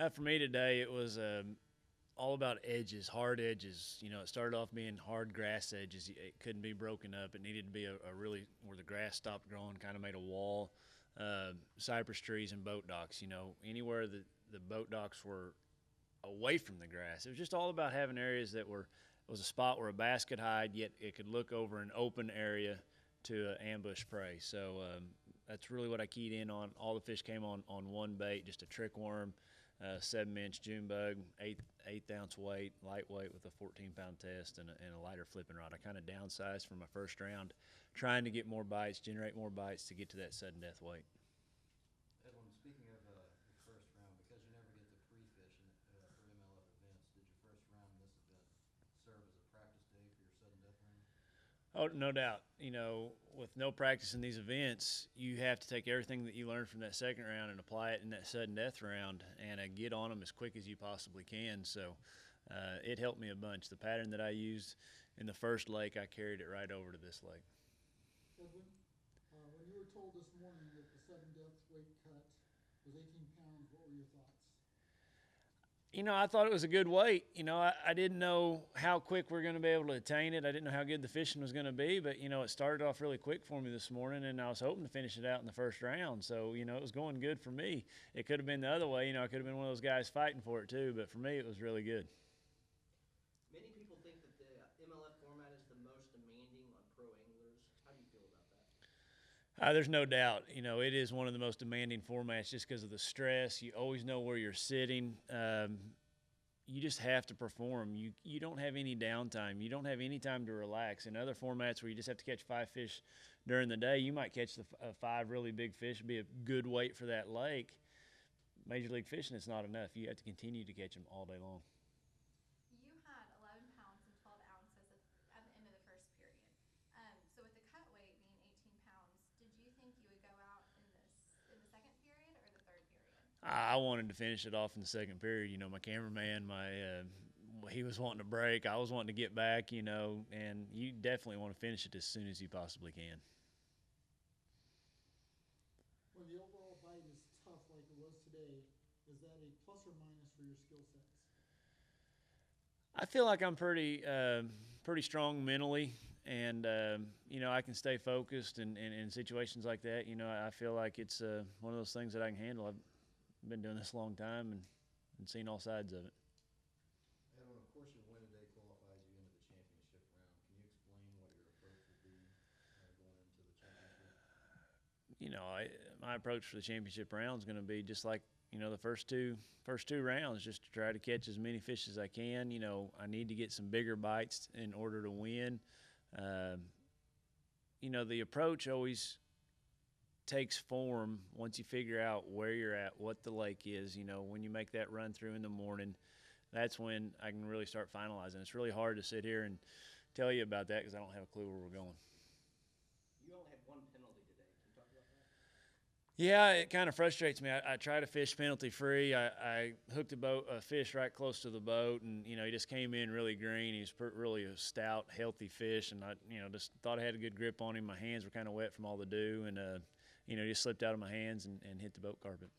For me today, it was all about edges, hard edges. It started off being hard grass edges. It couldn't be broken up. It needed to be a really where the grass stopped growing, kind of made a wall. Cypress trees and boat docks. Anywhere the boat docks were away from the grass. It was just all about having areas that were it was a spot where a bass could hide, yet it could look over an open area to ambush prey. So that's really what I keyed in on. All the fish came on one bait, just a trick worm, 7-inch June bug, eighth ounce weight, lightweight with a 14-pound test and a lighter flipping rod. I kind of downsized from my first round, trying to get more bites, generate more bites to get to that sudden death weight. Edwin, speaking of the first round, because you never get to pre-fish for MLF events, did your first round in this event serve as a practice day for your sudden death round? Oh, no doubt. With no practice in these events, you have to take everything that you learned from that second round and apply it in that sudden death round and get on them as quick as you possibly can. So it helped me a bunch. The pattern that I used in the first lake, I carried it right over to this lake. Edwin, when you were told this morning that the sudden death weight cut was 18 pounds, what were your thoughts? I thought it was a good weight. I didn't know how quick we're going to be able to attain it. I didn't know how good the fishing was going to be, but, it started off really quick for me this morning, and I was hoping to finish it out in the first round. So, it was going good for me. It could have been the other way. I could have been one of those guys fighting for it too, but for me, it was really good. Many people think that the MLF format is the most demanding on pro anglers. How do you feel about that? There's no doubt. It is one of the most demanding formats just because of the stress. You always know where you're sitting. You just have to perform. You don't have any downtime. You don't have any time to relax. In other formats where you just have to catch 5 fish during the day, you might catch the 5 really big fish. It'd be a good weight for that lake. Major League Fishing, it's not enough. You have to continue to catch them all day long. You had 11 pounds and 12 ounces at the end of the first period. So with the cut weight being 18 pounds, did you think you would go out in the second period or the third period? I wanted to finish it off in the second period. My cameraman, he was wanting to break. I was wanting to get back, and you definitely want to finish it as soon as you possibly can. When the overall bite is tough like it was today, is that a plus or minus for your skill sets? I feel like I'm pretty strong mentally, and I can stay focused in situations like that. I feel like it's one of those things that I can handle. I've been doing this a long time and seen all sides of it. Edwin, of course your win today qualifies you into the championship round. Can you explain what your approach will be going into the championship? My approach for the championship round is going to be just like the first two rounds, just to try to catch as many fish as I can. I need to get some bigger bites in order to win. The approach always takes form once you figure out where you're at, what the lake is. When you make that run through in the morning, that's when I can really start finalizing. It's really hard to sit here and tell you about that because I don't have a clue where we're going. You only had one penalty today. Can you talk about that? Yeah, it kind of frustrates me. I try to fish penalty free. I hooked a fish right close to the boat, and he just came in really green. He was really a stout, healthy fish, and I just thought I had a good grip on him. My hands were kind of wet from all the dew, and he just slipped out of my hands and hit the boat carpet.